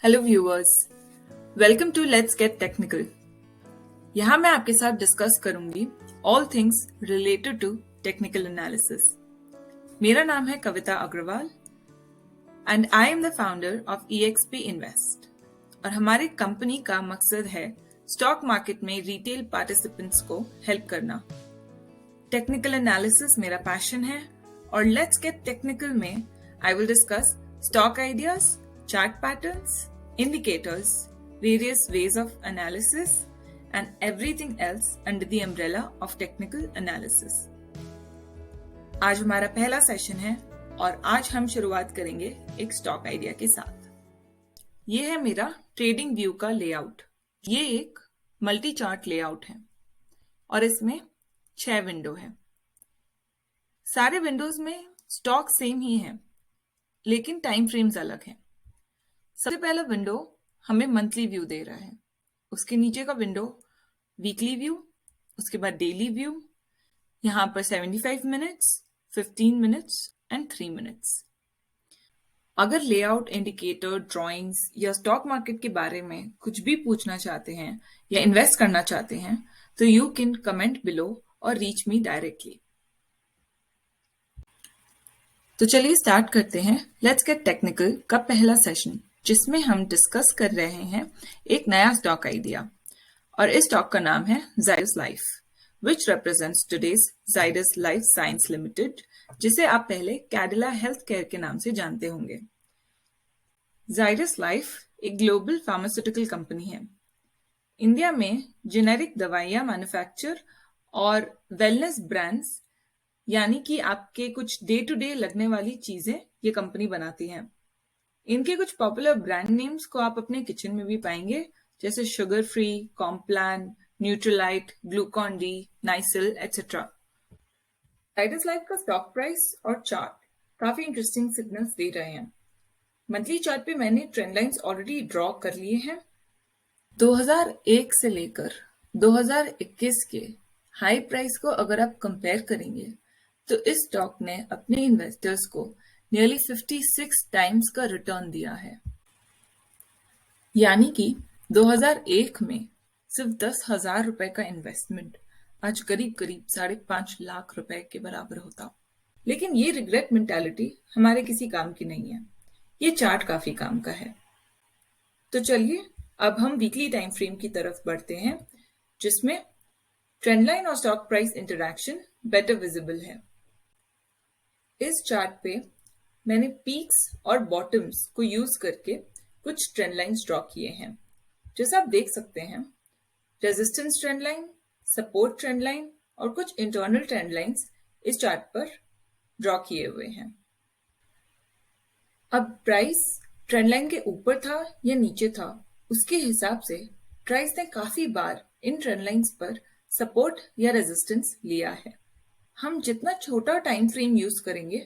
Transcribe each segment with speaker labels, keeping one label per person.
Speaker 1: Hello viewers, welcome to let's get technical. यहाँ मैं आपके साथ डिस्कस करूंगी all things related to technical analysis. मेरा नाम है Kavita Agarwal and I am the founder of EXP invest और हमारी कंपनी का मकसद है स्टॉक मार्केट में रिटेल पार्टिसिपेंट्स को हेल्प करना। टेक्निकल एनालिसिस मेरा पैशन है और लेट्स गेट टेक्निकल में I will discuss stock ideas, chart patterns, indicators, various ways of analysis, and everything else under the umbrella of technical analysis. आज हमारा पहला सेशन है और आज हम शुरुआत करेंगे एक स्टॉक आइडिया के साथ। ये है मेरा ट्रेडिंग व्यू का लेआउट। ये एक मल्टी चार्ट लेआउट है और इसमें 6 विंडो है। सारे विंडोज में स्टॉक सेम ही है, लेकिन टाइम फ्रेम्स अलग हैं। सबसे पहला विंडो हमें मंथली व्यू दे रहा है, उसके नीचे का विंडो वीकली व्यू, उसके बाद डेली व्यू, यहाँ पर 75 मिनट्स, 15 मिनट्स एंड 3 मिनट्स। अगर लेआउट, इंडिकेटर, ड्राइंग्स या स्टॉक मार्केट के बारे में कुछ भी पूछना चाहते हैं या इन्वेस्ट करना चाहते हैं तो यू कैन कमेंट बिलो और रीच मी डायरेक्टली। तो चलिए स्टार्ट करते हैं लेट्स गेट टेक्निकल का पहला सेशन, जिसमें हम डिस्कस कर रहे हैं एक नया स्टॉक आइडिया और इस स्टॉक का नाम है जाइडस लाइफ, विच represents today's Zydus life science limited, जिसे आप पहले कैडिला हेल्थ केयर के नाम से जानते होंगे। जाइडस लाइफ एक ग्लोबल फार्मास्यूटिकल कंपनी है। इंडिया में जेनेरिक दवाइयां मैन्युफैक्चर और वेलनेस ब्रांड्स यानी कि आपके कुछ डे टू डे लगने वाली चीजें ये कंपनी बनाती है। इनके कुछ पॉपुलर ब्रांड नेम्स को आप अपने किचन में भी पाएंगे, जैसे sugar free, Complan, Nutrilite, Glucon D, Nycil etcetera. Zydus life का स्टॉक प्राइस और चार्ट काफी इंटरेस्टिंग सिग्नल्स दे रहे हैं। मंथली चार्ट पे मैंने ट्रेंड लाइंस ऑलरेडी ड्रॉ कर लिए हैं। 2001 से लेकर 2021 के हाई प्राइस को अगर आप कंपेयर करेंगे तो इस स्टॉक ने अपने इन्वेस्टर्स को नियरली 56 टाइम्स का रिटर्न दिया है। यानी कि 2001 में सिर्फ 10,000 रुपए का इन्वेस्टमेंट आज करीब करीब 5.5 लाख रुपए के बराबर होता। लेकिन ये रिग्रेट मेंटालिटी हमारे किसी काम की नहीं है, ये चार्ट काफी काम का है। तो चलिए अब हम वीकली टाइम फ्रेम की तरफ बढ़ते हैं, जिसमें ट्रेंड लाइन और stock price interaction better visible है। इस चार्ट पे मैंने पीक्स और बॉटम्स को यूज करके कुछ ट्रेंड लाइंस ड्रॉ किए हैं। जैसा आप देख सकते हैं, resistance trend line, support trend line और कुछ इंटरनल ट्रेंड लाइंस इस चार्ट पर ड्रॉ किए हुए हैं। अब प्राइस ट्रेंड लाइन के ऊपर था या नीचे था, उसके हिसाब से प्राइस ने काफी बार इन ट्रेंड लाइंस पर सपोर्ट या रेजिस्टेंस लिया है। हम जितना छोटा टाइम फ्रेम यूज करेंगे,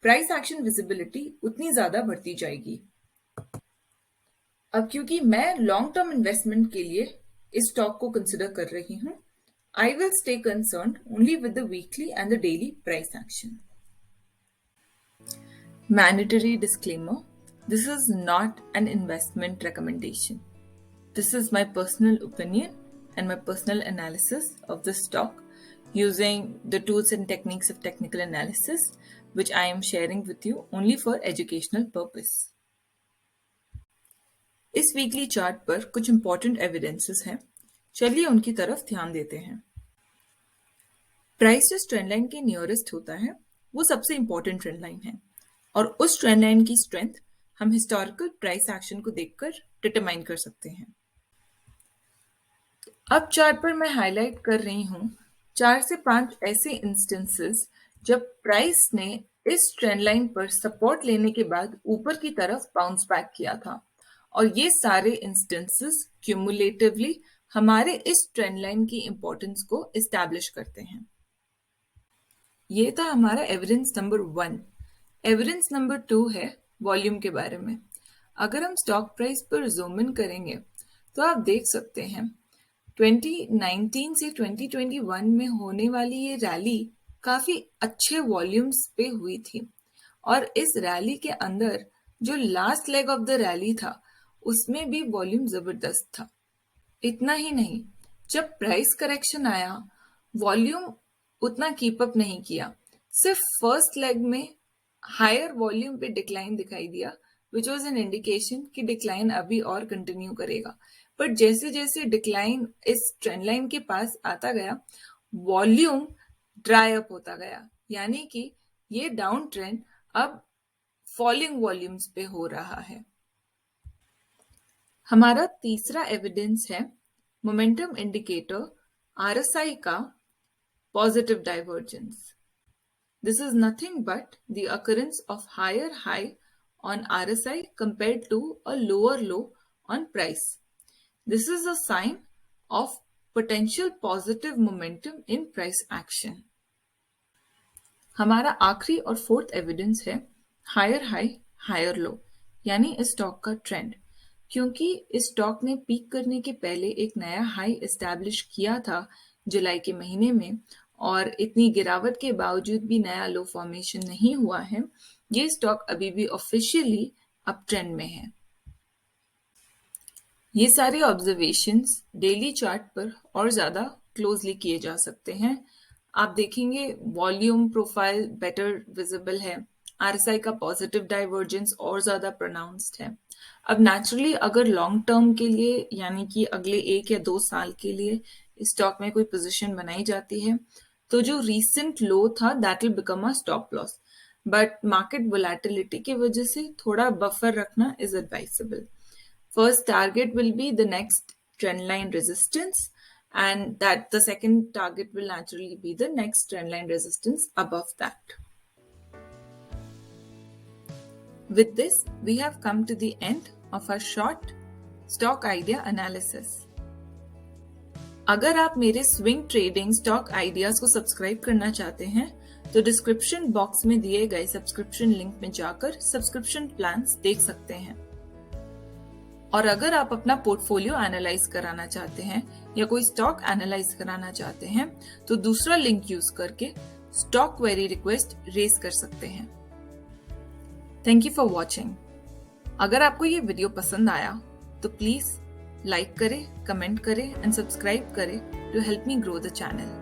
Speaker 1: प्राइस एक्शन विजिबिलिटी उतनी ज्यादा बढ़ती जाएगी। अब क्योंकि मैं लॉन्ग टर्म इन्वेस्टमेंट के लिए इस स्टॉक को कंसिडर कर रही हूं, I will stay concerned only with the weekly and the daily price action. Mandatory disclaimer: this is not an investment recommendation. This is my personal opinion and my personal analysis of the stock using the tools and techniques of technical analysis, which I am sharing with you only for educational purpose. इस weekly chart पर कुछ important evidences हैं, चलिए उनकी तरफ ध्यान देते हैं। प्राइस जिस ट्रेंड लाइन के नियरेस्ट होता है वो सबसे इंपॉर्टेंट ट्रेंड लाइन है और उस ट्रेंड लाइन की स्ट्रेंथ हम हिस्टोरिकल प्राइस एक्शन को देखकर डिटरमाइन कर सकते हैं। अब चार्ट पर मैं हाईलाइट कर रही हूं 4 से 5 ऐसे इंस्टेंसेस जब प्राइस ने इस ट्रेंड लाइन पर सपोर्ट लेने के बाद ऊपर की तरफ बाउंस बैक किया था और ये सारे इंस्टेंसेस क्यूमुलेटिवली हमारे इस ट्रेंड लाइन की इंपॉर्टेंस को एस्टैब्लिश करते हैं। ये था हमारा एविडेंस नंबर 1। एविडेंस नंबर 2 है वॉल्यूम के बारे में। अगर हम स्टॉक प्राइस पर जूम इन करेंगे तो आप देख सकते हैं 2019 से 2021 में होने वाली ये रैली काफी अच्छे वॉल्यूम्स पे हुई थी और इस रैली के अंदर जो last leg of the rally था उसमें भी वॉल्यूम जबरदस्त था। इतना ही नहीं, जब प्राइस करेक्शन आया वॉल्यूम उतना कीप अप नहीं किया। सिर्फ फर्स्ट लेग में हायर वॉल्यूम पे डिक्लाइन दिखाई दिया, विच वॉज एन इंडिकेशन कि डिक्लाइन अभी और कंटिन्यू करेगा। बट जैसे जैसे डिक्लाइन इस ट्रेंड लाइन के पास आता गया, वॉल्यूम ड्राई अप होता गया, यानी कि ये डाउन ट्रेंड अब फॉलिंग वॉल्यूम्स पे हो रहा है। हमारा तीसरा एविडेंस है मोमेंटम इंडिकेटर RSI का positive divergence. This is nothing but the occurrence of higher high on RSI compared to a lower low on price. This is a sign of potential positive momentum in price action. हमारा आखिरी और fourth evidence है higher high higher low, यानी इस stock का trend. क्योंकि इस stock ने पीक करने के पहले एक नया हाई एस्टैब्लिश किया था जुलाई के महीने में, और इतनी गिरावट के बावजूद भी नया लो फॉर्मेशन नहीं हुआ है, ये स्टॉक अभी भी ऑफिशियली अप ट्रेंड में है। ये सारे ऑब्जर्वेशंस डेली चार्ट पर और ज्यादा क्लोजली किए जा सकते हैं। आप देखेंगे वॉल्यूम प्रोफाइल बेटर विजिबल है, RSI का पॉजिटिव डाइवर्जेंस और ज्यादा प्रोनाउंस्ड है। अब नेचुरली अगर लॉन्ग टर्म के लिए, यानी कि अगले 1 या 2 साल के लिए इस स्टॉक में कोई पोजीशन बनाई जाती है, तो जो रीसेंट लो था that will become a stop loss. But market volatility की वजह से थोड़ा बफर रखना is advisable. First target will be the next trend line resistance, and that the second target will naturally be the next trend line resistance above that. With this, we have come to the end of our short stock idea analysis. अगर आप मेरे swing trading stock ideas को subscribe करना चाहते हैं तो description box में दिए गए सब्सक्रिप्शन लिंक में जाकर सब्सक्रिप्शन प्लान्स देख सकते हैं। और अगर आप अपना पोर्टफोलियो एनालाइज कराना चाहते हैं या कोई स्टॉक एनालाइज कराना चाहते हैं तो दूसरा लिंक यूज करके स्टॉक क्वेरी रिक्वेस्ट रेज कर सकते हैं। Thank you for watching. अगर आपको ये वीडियो पसंद आया तो प्लीज लाइक करें, कमेंट करें एंड सब्सक्राइब करें to help me grow the channel.